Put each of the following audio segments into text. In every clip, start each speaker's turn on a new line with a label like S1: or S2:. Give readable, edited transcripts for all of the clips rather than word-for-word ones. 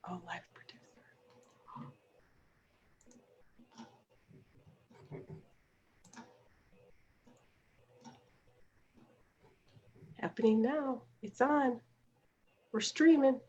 S1: Oh, live producer. Happening now. It's on. We're streaming.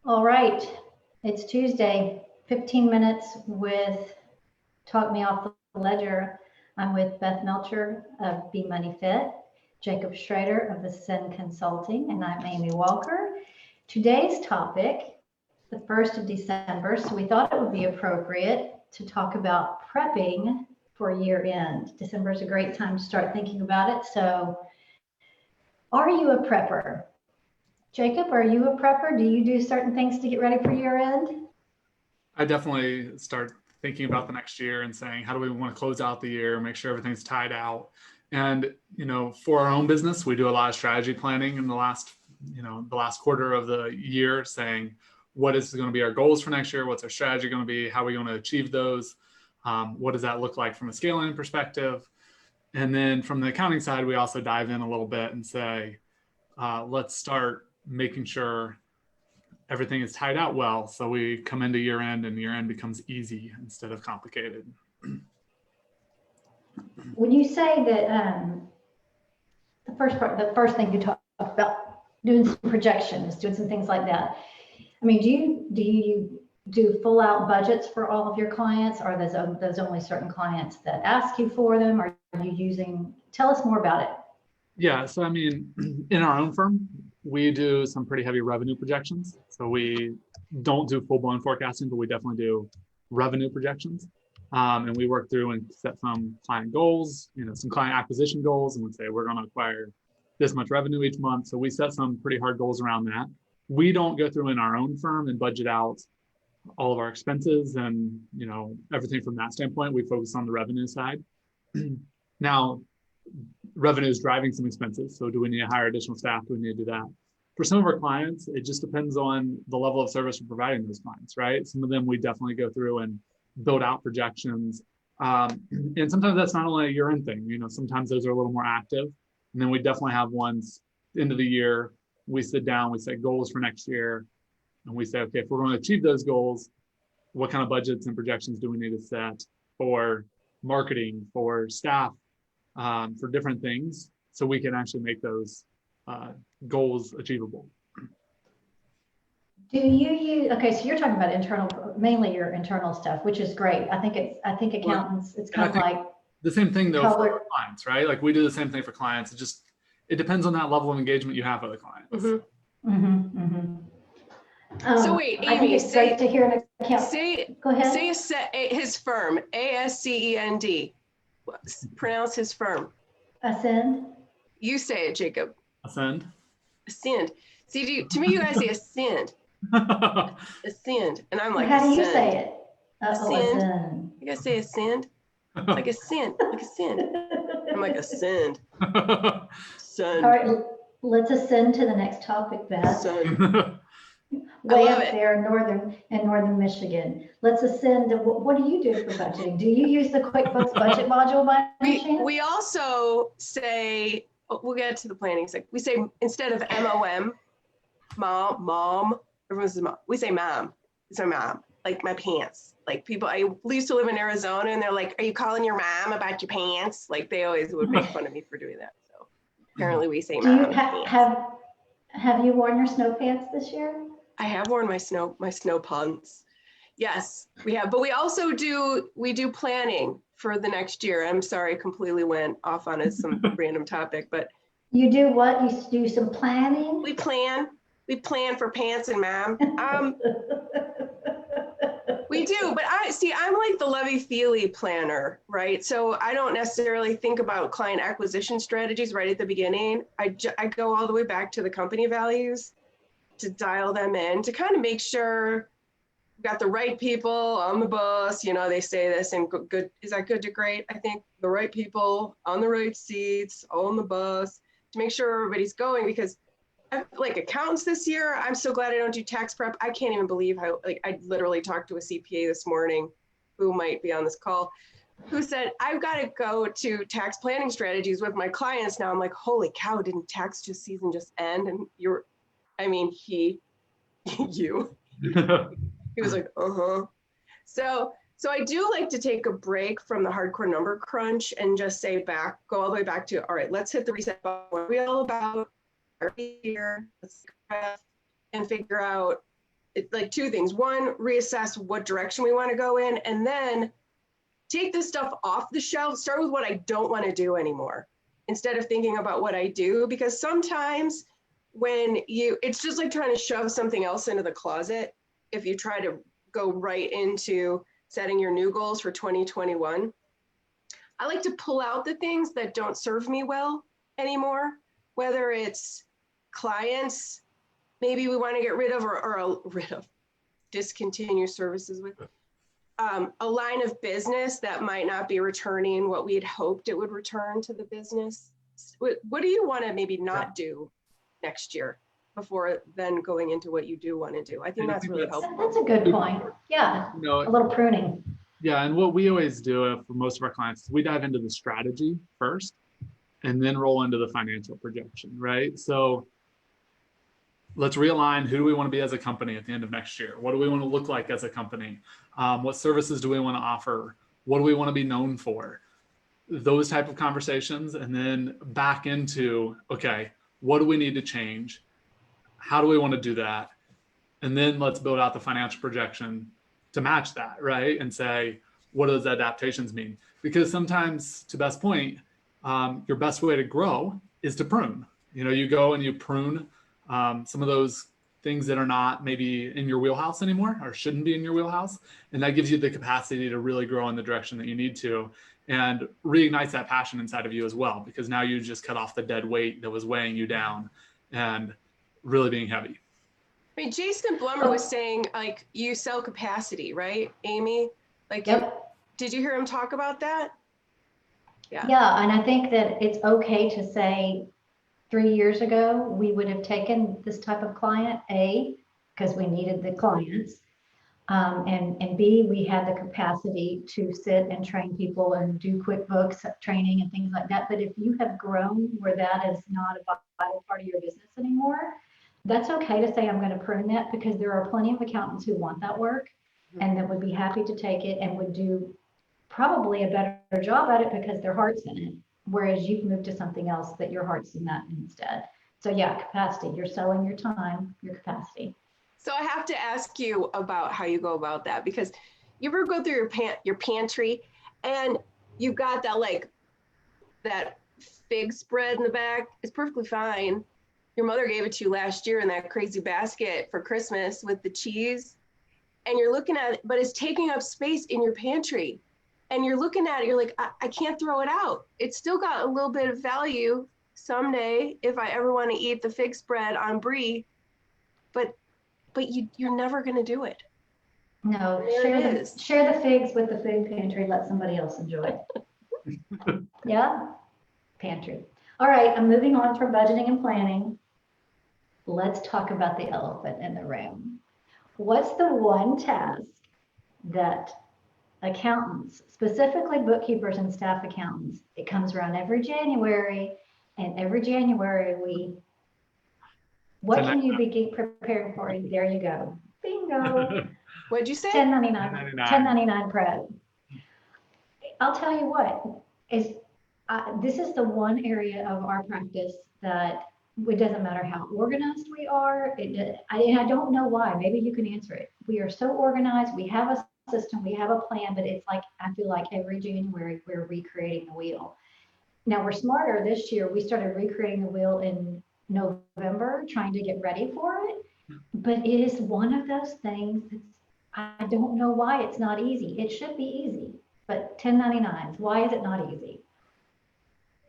S2: All right, it's Tuesday, 15 minutes with Talk Me Off the Ledger. I'm with Beth Melcher of Be Money Fit, Jacob Schrader of Ascend Consulting, and I'm Amy Walker. Today's topic, the 1st of December, so we thought it would be appropriate to talk about prepping for year end. December is a great time to start thinking about it. So are you a prepper? Jacob, are you a prepper? Do you do certain things to get ready for year end?
S3: I definitely start thinking about the next year and saying, how do we want to close out the year, make sure everything's tied out. And, for our own business, we do a lot of strategy planning in the last quarter of the year, saying, what is going to be our goals for next year? What's our strategy going to be? How are we going to achieve those? What does that look like from a scaling perspective? And then from the accounting side, we also dive in a little bit and say, let's start making sure everything is tied out well, so we come into year end and year end becomes easy instead of complicated.
S2: When you say that the first thing you talk about doing some projections, doing some things like that, I mean, do you do full out budgets for all of your clients? Are those only certain clients that ask you for them? Are you using, tell us more about it.
S3: Yeah, so I mean, in our own firm, we do some pretty heavy revenue projections. So we don't do full-blown forecasting, but we definitely do revenue projections. And we work through and set some client goals, some client acquisition goals, and we say we're going to acquire this much revenue each month. So we set some pretty hard goals around that. We don't go through in our own firm and budget out all of our expenses and everything from that standpoint. We focus on the revenue side. Now, revenue is driving some expenses. So do we need to hire additional staff? Do we need to do that? For some of our clients, it just depends on the level of service we're providing those clients, right? Some of them we definitely go through and build out projections. And sometimes that's not only a year-end thing, sometimes those are a little more active. And then we definitely have ones end of the year, we sit down, we set goals for next year, and we say, okay, if we're going to achieve those goals, what kind of budgets and projections do we need to set for marketing, for staff, for different things, so we can actually make those goals achievable.
S2: Do you use, okay, so you're talking about mainly your internal stuff, which is great. I think accountants, it's kind of like
S3: the same thing though for our clients, right? Like we do the same thing for clients. It depends on that level of engagement you have with the clients.
S1: Mm-hmm.
S2: Mm-hmm, mm-hmm.
S1: So wait, Amy,
S2: I think it's great to hear an accountant. Go ahead.
S1: Say his firm, ASCEND. Pronounce his firm.
S2: Ascend.
S1: You say it, Jacob.
S3: Ascend.
S1: Ascend. See, to me, you guys say ascend. Ascend. And I'm like,
S2: how do you
S1: ascend.
S2: say it?
S1: Ascend. You guys say ascend? Like ascend. Like ascend. I'm like, ascend. Ascend.
S2: All right, let's ascend to the next topic, Beth.
S1: Ascend.
S2: Way up there in northern Michigan. Let's ascend to, what do you do for budgeting? Do you use the QuickBooks budget module by any chance?
S1: We also say, we'll get to the planning. We say, instead of MOM, mom, everyone says mom. We say mom. It's my mom, like my pants. like people, I used to live in Arizona and they're like, are you calling your mom about your pants? Like they always would make fun of me for doing that. So apparently we say
S2: Do you
S1: mom. Pants.
S2: have you worn your snow pants this year?
S1: I have worn my snow pants. Yes, we have, but we also do planning for the next year. I'm sorry, I completely went off on some random topic, but
S2: You do what? You do some planning?
S1: we plan for pants and mom. We do, but I'm like the Levy-Feely planner, right? So I don't necessarily think about client acquisition strategies right at the beginning. I go all the way back to the company values to dial them in, to kind of make sure we got the right people on the bus. You know, they say this in good, is that good to great? I think the right people on the right seats on the bus to make sure everybody's going, because like accountants this year, I'm so glad I don't do tax prep. I can't even believe how, like, I literally talked to a CPA this morning who might be on this call, who said, I've got to go to tax planning strategies with my clients now. I'm like, holy cow, didn't tax season just end? And you. He was like, So I do like to take a break from the hardcore number crunch and just go all the way back to, all right, let's hit the reset button. What are we all about? Here, let's and figure out like two things. One, reassess what direction we want to go in, and then take this stuff off the shelf. Start with what I don't want to do anymore instead of thinking about what I do, because sometimes it's just like trying to shove something else into the closet. If you try to go right into setting your new goals for 2021, I like to pull out the things that don't serve me well anymore, whether it's clients maybe we want to get rid of or discontinue services with, a line of business that might not be returning what we had hoped it would return to the business. What do you want to maybe not do next year before then going into what you do want to do? I think that's really helpful.
S2: That's a good point. Yeah, a little pruning.
S3: Yeah, and what we always do for most of our clients is we dive into the strategy first and then roll into the financial projection, right? So let's realign. Who do we want to be as a company at the end of next year? What do we want to look like as a company? What services do we want to offer? What do we want to be known for? Those type of conversations, and then back into, okay, what do we need to change? How do we want to do that? And then let's build out the financial projection to match that, right? And say, what do those adaptations mean? Because sometimes, to Beth's point, your best way to grow is to prune. You know, you go and you prune some of those things that are not maybe in your wheelhouse anymore or shouldn't be in your wheelhouse. And that gives you the capacity to really grow in the direction that you need to, and reignites that passion inside of you as well, because now you just cut off the dead weight that was weighing you down and really being heavy.
S1: I mean, Jason Blummer was saying, like, you sell capacity, right, Amy? Like,
S2: yep.
S1: Did you hear him talk about that?
S2: Yeah, and I think that it's okay to say 3 years ago, we would have taken this type of client, A, because we needed the clients, and B, we had the capacity to sit and train people and do QuickBooks training and things like that. But if you have grown where that is not a vital part of your business anymore, that's okay to say, I'm going to prune that, because there are plenty of accountants who want that work and that would be happy to take it and would do probably a better job at it because their heart's in it. Whereas you've moved to something else that your heart's in that instead. So yeah, capacity, you're selling your time, your capacity.
S1: So I have to ask you about how you go about that, because you ever go through your pantry and you've got that fig spread in the back. It's perfectly fine. Your mother gave it to you last year in that crazy basket for Christmas with the cheese, and you're looking at it, but it's taking up space in your pantry. And you're looking at it, you're like, I can't throw it out. It's still got a little bit of value someday if I ever want to eat the fig spread on brie, but you're never going to do it.
S2: No, share the figs with the fig pantry. Let somebody else enjoy it. Yeah, pantry. All right, I'm moving on from budgeting and planning. Let's talk about the elephant in the room. What's the one task that accountants, specifically bookkeepers and staff accountants, it comes around every January, and every January what can you begin preparing for? There you go. Bingo.
S1: What'd you say?
S2: 1099,
S3: 1099.
S2: 1099 prep. I'll tell you what, is this is the one area of our practice that it doesn't matter how organized we are. I don't know why. Maybe you can answer it. We are so organized. We have a system. We have a plan, but it's like, I feel like every January we're recreating the wheel. Now we're smarter this year. We started recreating the wheel in November, trying to get ready for it. But it is one of those things that's, I don't know why it's not easy. It should be easy, but 1099s, why is it not easy?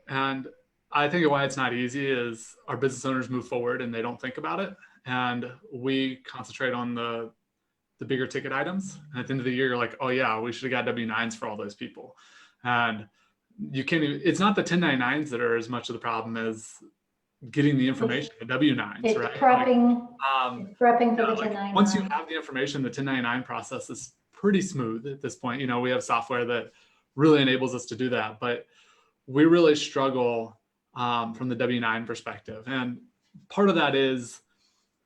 S3: And I think why it's not easy is our business owners move forward and they don't think about it. And we concentrate on the bigger ticket items. And at the end of the year, you're like, oh yeah, we should have got W-9s for all those people. And you can't even, it's not the 1099s that are as much of the problem as getting the information, the W-9s,
S2: It's
S3: right?
S2: prepping,
S3: Like,
S2: prepping for the
S3: like
S2: 1099.
S3: once you have the information, the 1099 process is pretty smooth at this point. You know, we have software that really enables us to do that, but we really struggle from the W-9 perspective. And part of that is,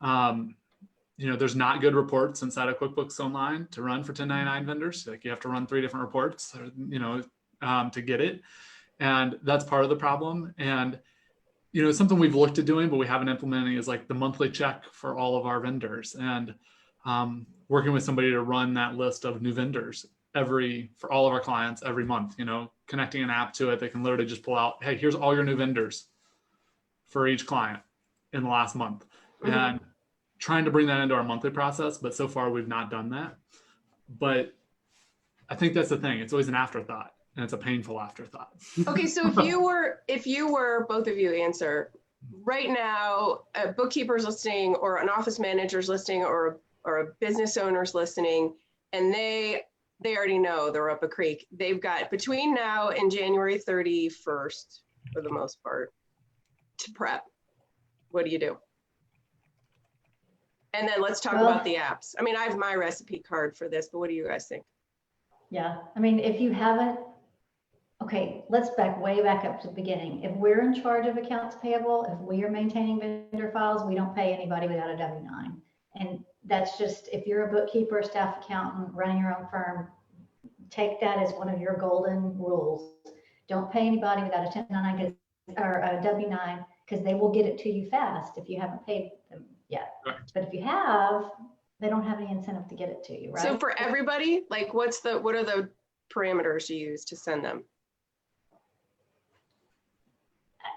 S3: you know, there's not good reports inside of QuickBooks Online to run for 1099 vendors. Like you have to run 3 different reports, you know, to get it. And that's part of the problem. And, you know, something we've looked at doing, but we haven't implementing is like the monthly check for all of our vendors, and working with somebody to run that list of new vendors for all of our clients every month, you know, connecting an app to it. They can literally just pull out, hey, here's all your new vendors for each client in the last month. Mm-hmm. And trying to bring that into our monthly process, but so far we've not done that. But I think that's the thing. It's always an afterthought, and it's a painful afterthought.
S1: Okay, so if you were, both of you answer, right now, a bookkeeper's listening or an office manager's listening or a business owner's listening, and they already know they're up a creek. They've got between now and January 31st, for the most part, to prep. What do you do? And then let's talk about the apps. I mean, I have my recipe card for this, but what do you guys think?
S2: Yeah, I mean, if you haven't, okay, let's way back up to the beginning. If we're in charge of accounts payable, if we are maintaining vendor files, we don't pay anybody without a W-9. And that's just, if you're a bookkeeper, staff accountant, running your own firm, take that as one of your golden rules. Don't pay anybody without a 1099 or a W-9, because they will get it to you fast if you haven't paid them yet. Right. But if you have, they don't have any incentive to get it to you, right?
S1: So for everybody, like what are the parameters you use to send them?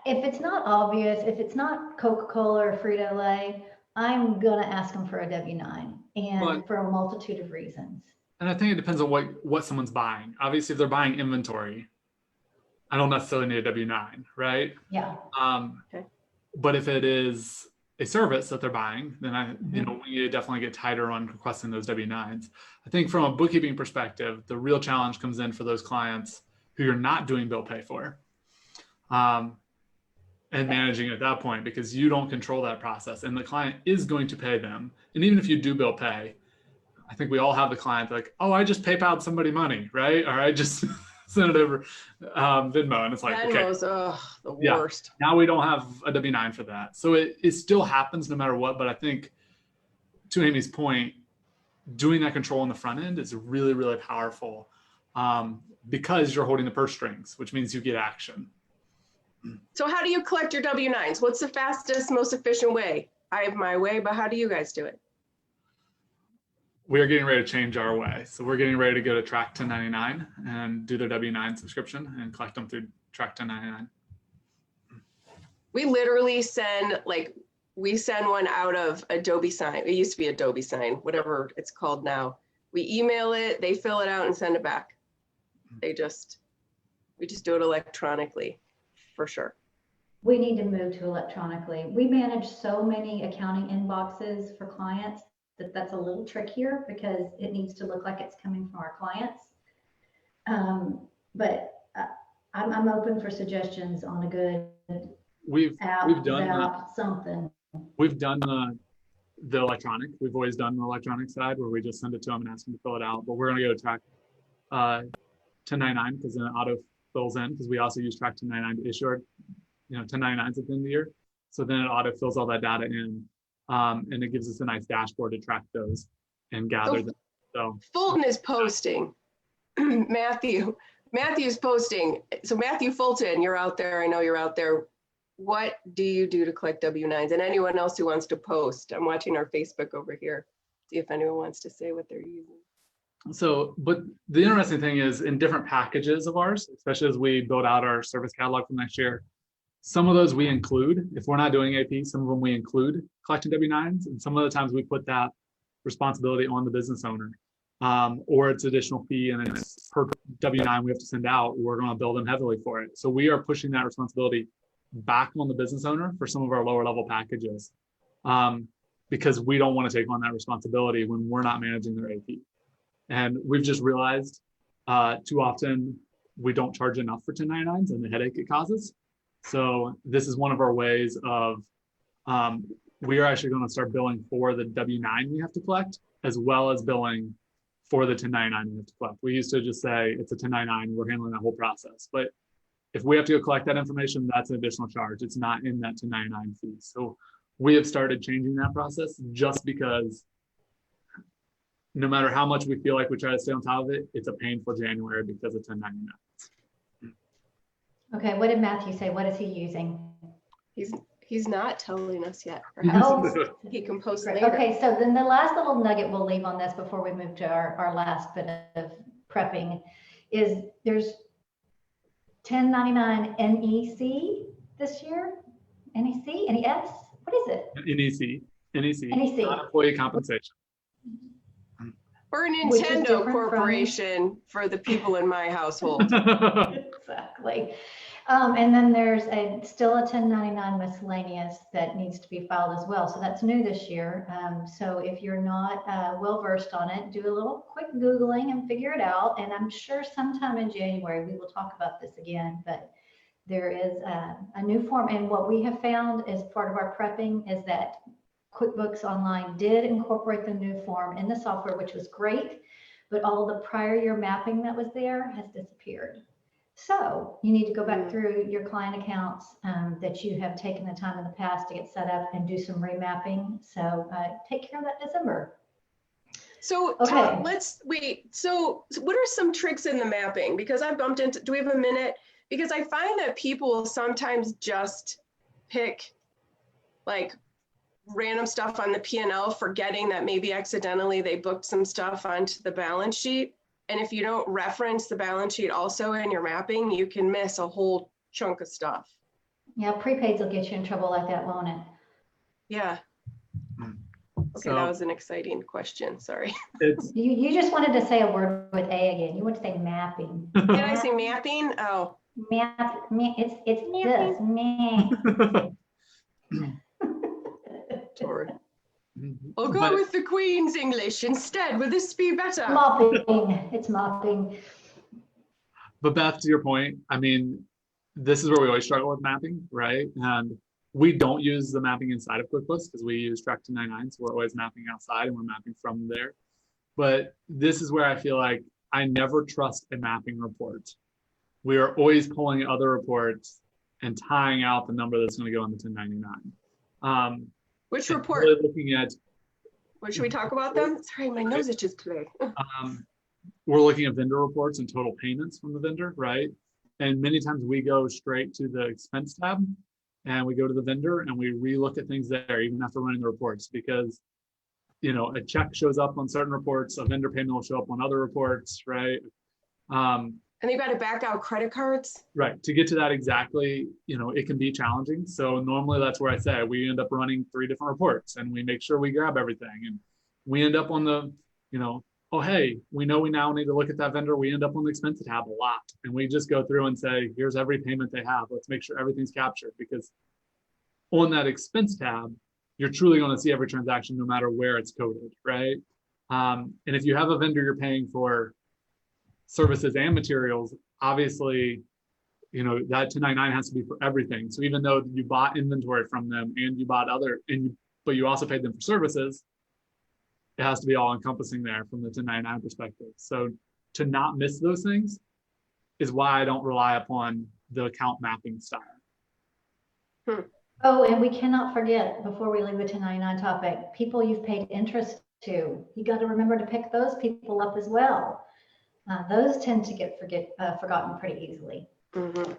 S2: If it's not obvious, if it's not Coca-Cola or Frito-Lay, I'm gonna ask them for a W-9, and for a multitude of reasons.
S3: And I think it depends on what someone's buying. Obviously, if they're buying inventory, I don't necessarily need a W-9, right?
S2: Yeah.
S1: Okay.
S3: But if it is a service that they're buying, then you know, we definitely get tighter on requesting those W-9s. I think from a bookkeeping perspective, the real challenge comes in for those clients who you're not doing bill pay for, and managing it at that point, because you don't control that process, and the client is going to pay them. And even if you do bill pay, I think we all have the client like, oh, I just PayPal'd somebody money, right? Or I just sent it over Venmo, and it's like,
S1: Venmo's,
S3: okay,
S1: the worst.
S3: Now we don't have a W-9 for that. So it still happens no matter what. But I think, to Amy's point, doing that control on the front end is really, really powerful, because you're holding the purse strings, which means you get action.
S1: So how do you collect your W-9s? What's the fastest, most efficient way? I have my way, but how do you guys do it?
S3: We are getting ready to change our way. So we're getting ready to go to Track 1099 and do their W-9 subscription and collect them through Track 1099.
S1: We literally send one out of Adobe Sign. It used to be Adobe Sign, whatever it's called now. We email it, they fill it out and send it back. We just do it electronically, for sure.
S2: We need to move to electronically. We manage so many accounting inboxes for clients that's a little trickier, because it needs to look like it's coming from our clients. But I'm open for suggestions on a good app,
S3: we've done
S2: something.
S3: We've done the electronic. We've always done the electronic side where we just send it to them and ask them to fill it out. But we're going to go to Track 1099, because then it auto fills in, because we also use Track 1099 to issue our 1099s at the end of the year. So then it auto fills all that data in. And it gives us a nice dashboard to track those and gather them. So
S1: Fulton is posting. Matthew's posting. So Matthew Fulton, you're out there. I know you're out there. What do you do to collect W-9s? And anyone else who wants to post? I'm watching our Facebook over here. See if anyone wants to say what they're using.
S3: So, but the interesting thing is in different packages of ours, especially as we build out our service catalog for next year, some of those we include. If we're not doing AP, some of them we include collecting W-9s, and some of the times we put that responsibility on the business owner, or it's additional fee and it's per W-9 we have to send out. We're going to bill them heavily for it. So we are pushing that responsibility back on the business owner for some of our lower level packages, because we don't want to take on that responsibility when we're not managing their AP. And we've just realized too often we don't charge enough for 1099s and the headache it causes. So this is one of our ways of, we are actually going to start billing for the W-9 we have to collect, as well as billing for the 1099 we have to collect. We used to just say it's a 1099, we're handling that whole process. But if we have to go collect that information, that's an additional charge. It's not in that 1099 fee. So we have started changing that process just because no matter how much we feel like we try to stay on top of it, it's a painful January because of 1099.
S2: Okay, what did Matthew say? What is he using?
S1: He's not telling us yet.
S2: Oh.
S1: Perhaps he can post later.
S2: Okay, so then the last little nugget we'll leave on this before we move to our last bit of prepping is there's 1099 NEC this year. NEC? NES? What is it?
S3: NEC,
S2: NEC.
S3: non-employee compensation.
S1: We're a
S2: Which is
S1: Nintendo
S2: different from-
S1: corporation for the people in my household.
S2: Exactly. And then there's still a 1099 miscellaneous that needs to be filed as well. So that's new this year. So if you're not well versed on it, do a little quick Googling and figure it out. And I'm sure sometime in January we will talk about this again, but there is a new form. And what we have found as part of our prepping is that QuickBooks Online did incorporate the new form in the software, which was great, but all the prior year mapping that was there has disappeared. So you need to go back through your client accounts that you have taken the time in the past to get set up and do some remapping. So take care of that December.
S1: So
S2: Okay.
S1: let's wait. So what are some tricks in the mapping? Because I bumped into, do we have a minute? Because I find that people will sometimes just pick like random stuff on the P&L, forgetting that maybe accidentally they booked some stuff onto the balance sheet. And if you don't reference the balance sheet also in your mapping, you can miss a whole chunk of stuff.
S2: Yeah, prepaids will get you in trouble like that, won't it?
S1: Yeah. Okay, that was an exciting question. Sorry.
S2: You just wanted to say a word with A again. You want to say mapping.
S1: Did I say mapping? Oh.
S2: It's this.
S1: Toward. I'll go with the Queen's English instead. Will this be better?
S2: Mopping. It's mopping.
S3: But Beth, to your point, I mean, this is where we always struggle with mapping, right? And we don't use the mapping inside of QuickBooks because we use Track 1099, so we're always mapping outside and we're mapping from there. But this is where I feel like I never trust a mapping report. We are always pulling other reports and tying out the number that's going to go on the 1099.
S1: Which report?
S3: Really looking at.
S1: What should we talk about them? Sorry, my nose itches today.
S3: We're looking at vendor reports and total payments from the vendor, right? And many times we go straight to the expense tab and we go to the vendor and we relook at things there even after running the reports because, you know, a check shows up on certain reports, a vendor payment will show up on other reports, right?
S1: And you got to back out credit cards.
S3: Right. To get to that exactly, you know, it can be challenging. So normally that's where I say we end up running 3 different reports and we make sure we grab everything. And we end up on the, you know, oh, hey, we know we now need to look at that vendor. We end up on the expense tab a lot. And we just go through and say, here's every payment they have. Let's make sure everything's captured because on that expense tab, you're truly going to see every transaction no matter where it's coded, right? And if you have a vendor you're paying for services and materials, obviously, you know, that 1099 has to be for everything. So even though you bought inventory from them and you bought but you also paid them for services, it has to be all encompassing there from the 1099 perspective. So to not miss those things is why I don't rely upon the account mapping style.
S2: Oh, and we cannot forget before we leave the 1099 topic, people you've paid interest to. You got to remember to pick those people up as well. Those tend to get forgotten pretty easily.
S1: Mm-hmm.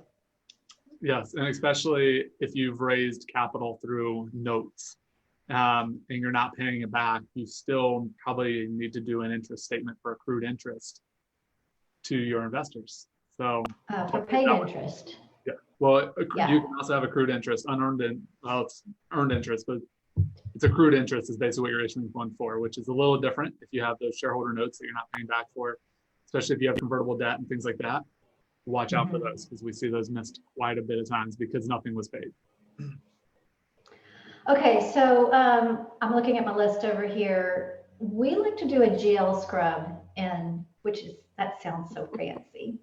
S3: Yes, and especially if you've raised capital through notes and you're not paying it back, you still probably need to do an interest statement for accrued interest to your investors. So
S2: For paid interest.
S3: yeah, well,
S2: Yeah.
S3: you can also have accrued interest, well, it's earned interest, but it's accrued interest is basically what you're issuing fund for, which is a little different if you have those shareholder notes that you're not paying back for, especially if you have convertible debt and things like that. Watch out for those, because we see those missed quite a bit of times because nothing was paid.
S2: Okay, so I'm looking at my list over here. We like to do a GL scrub, and that sounds so fancy.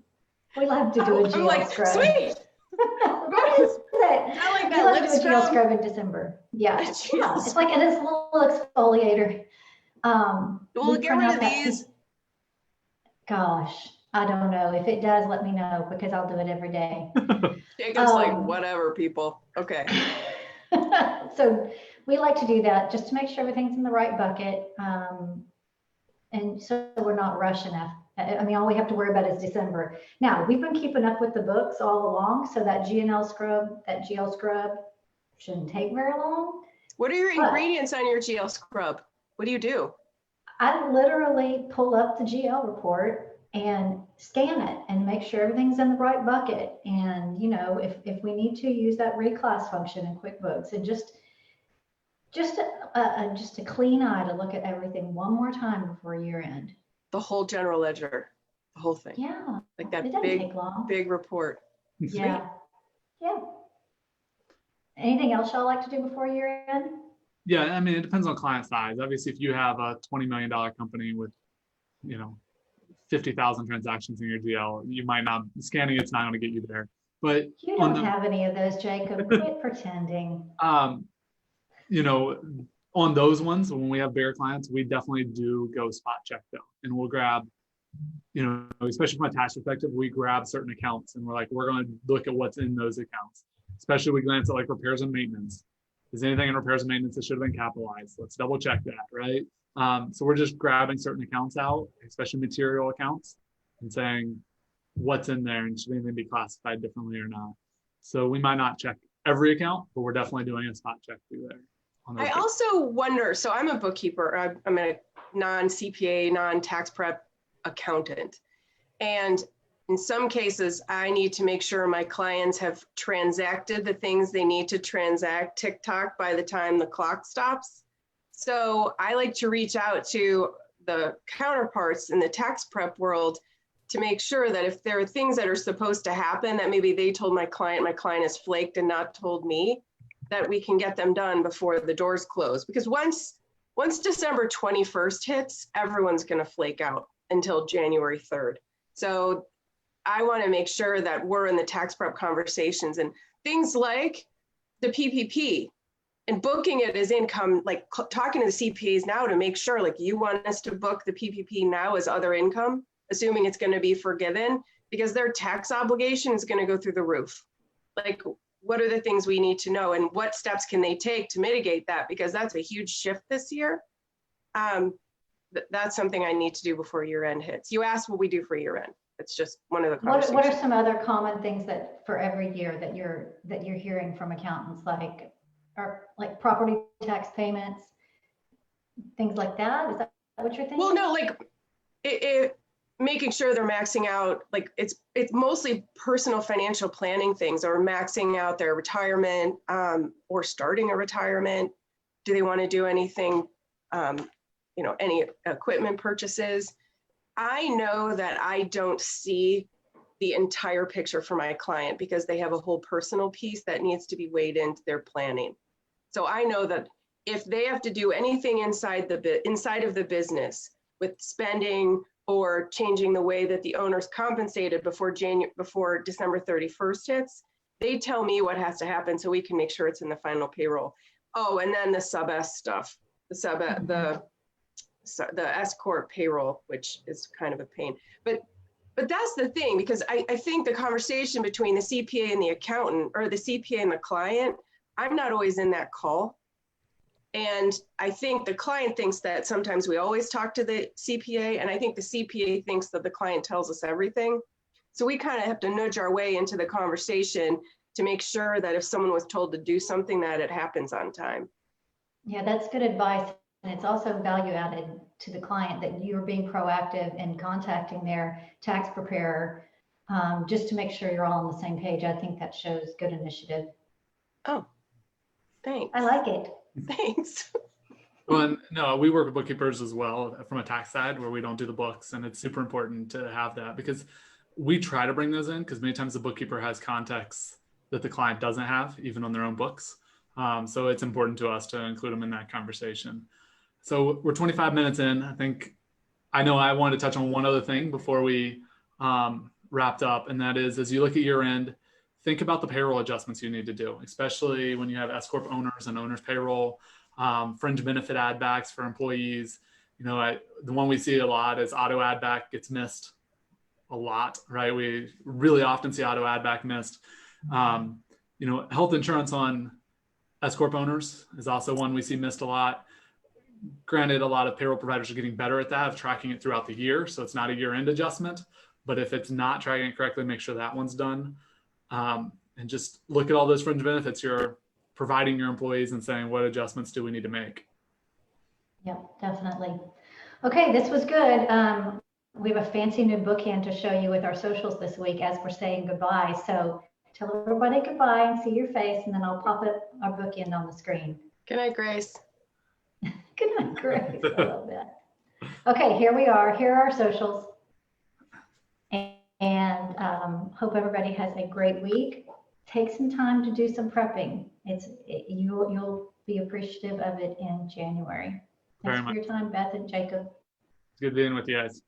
S2: We like to do a GL
S1: I'm like,
S2: scrub.
S1: sweet.
S2: What is it?
S1: I like
S2: We
S1: that
S2: like
S1: lip
S2: to do a GL
S1: scrub.
S2: scrub in December. Yeah,
S1: A
S2: yeah.
S1: GL
S2: It's like it is a little exfoliator.
S1: Will it get rid of these?
S2: Gosh, I don't know. If it does, let me know, because I'll do it every day.
S1: Jacob's like, whatever, people. Okay.
S2: So we like to do that just to make sure everything's in the right bucket. And so we're not rushing. I mean, all we have to worry about is December. Now, we've been keeping up with the books all along, so that GL scrub shouldn't take very long.
S1: What are your ingredients on your GL scrub? What do you do?
S2: I literally pull up the GL report and scan it and make sure everything's in the right bucket. And, you know, if we need to use that reclass function in QuickBooks, and just a clean eye to look at everything one more time before year end.
S1: The whole general ledger, the whole thing.
S2: Yeah.
S1: Like that
S2: It doesn't take long.
S1: big report.
S2: Yeah. Yeah. Anything else y'all like to do before year end?
S3: Yeah, I mean, it depends on client size. Obviously, if you have a $20 million company with, 50,000 transactions in your GL, you might not, scanning it's not going to get you there. But
S2: You don't have any of those, Jacob. Quit pretending.
S3: On those ones, when we have bigger clients, we definitely do go spot check though. And we'll grab, especially from a tax perspective, we grab certain accounts and we're going to look at what's in those accounts. Especially we glance at like repairs and maintenance. Is anything in repairs and maintenance that should have been capitalized? Let's double check that, right? So we're just grabbing certain accounts out, especially material accounts, and saying what's in there and should anything be classified differently or not. So we might not check every account, but we're definitely doing a spot check through there.
S1: I also wonder, so I'm a bookkeeper, I'm a non-CPA, non-tax prep accountant. And in some cases, I need to make sure my clients have transacted the things they need to transact TikTok by the time the clock stops. So I like to reach out to the counterparts in the tax prep world to make sure that if there are things that are supposed to happen that maybe they told my client has flaked and not told me, that we can get them done before the doors close. Because once December 21st hits, everyone's gonna flake out until January 3rd. So I wanna make sure that we're in the tax prep conversations, and things like the PPP and booking it as income, like talking to the CPAs now to make sure, like, you want us to book the PPP now as other income, assuming it's gonna be forgiven, because their tax obligation is gonna go through the roof. Like, what are the things we need to know and what steps can they take to mitigate that? Because that's a huge shift this year. That's something I need to do before year end hits. You asked what we do for year end. It's just one of the conversations.
S2: What are some other common things that for every year that you're hearing from accountants, like property tax payments, things like that? Is that what you're thinking?
S1: Well, no, like making sure they're maxing out, like it's mostly personal financial planning things, or maxing out their retirement, or starting a retirement. Do they want to do anything, any equipment purchases? I know that I don't see the entire picture for my client because they have a whole personal piece that needs to be weighed into their planning. So I know that if they have to do anything inside of the business with spending or changing the way that the owner's compensated before December 31st hits, they tell me what has to happen so we can make sure it's in the final payroll. Oh, and then the sub-S stuff, the S-Corp payroll, which is kind of a pain. But that's the thing, because I think the conversation between the CPA and the accountant, or the CPA and the client, I'm not always in that call. And I think the client thinks that sometimes we always talk to the CPA, and I think the CPA thinks that the client tells us everything. So we kind of have to nudge our way into the conversation to make sure that if someone was told to do something, that it happens on time.
S2: Yeah, that's good advice. And it's also value added to the client that you're being proactive in contacting their tax preparer, just to make sure you're all on the same page. I think that shows good initiative.
S1: Oh, thanks.
S2: I like it.
S1: Thanks.
S3: Well, and no, we work with bookkeepers as well from a tax side where we don't do the books, and it's super important to have that because we try to bring those in because many times the bookkeeper has context that the client doesn't have even on their own books. So it's important to us to include them in that conversation. So we're 25 minutes in. I know I wanted to touch on one other thing before we wrapped up, and that is as you look at year end, think about the payroll adjustments you need to do, especially when you have S Corp owners and owners payroll, fringe benefit add backs for employees. The one we see a lot is auto add back gets missed a lot, right? We really often see auto add back missed. Health insurance on S Corp owners is also one we see missed a lot. Granted, a lot of payroll providers are getting better at that, of tracking it throughout the year. So it's not a year-end adjustment, but if it's not tracking it correctly, make sure that one's done. And just look at all those fringe benefits you're providing your employees and saying, what adjustments do we need to make?
S2: Yeah, definitely. Okay, this was good. We have a fancy new bookend to show you with our socials this week as we're saying goodbye. So tell everybody goodbye and see your face, and then I'll pop up our bookend on the screen.
S1: Good night, Grace.
S2: Good night, Grace. I love that. Okay, here we are. Here are our socials. And hope everybody has a great week. Take some time to do some prepping. You'll be appreciative of it in January. Thanks for your time, Beth and Jacob.
S3: It's good being with you guys.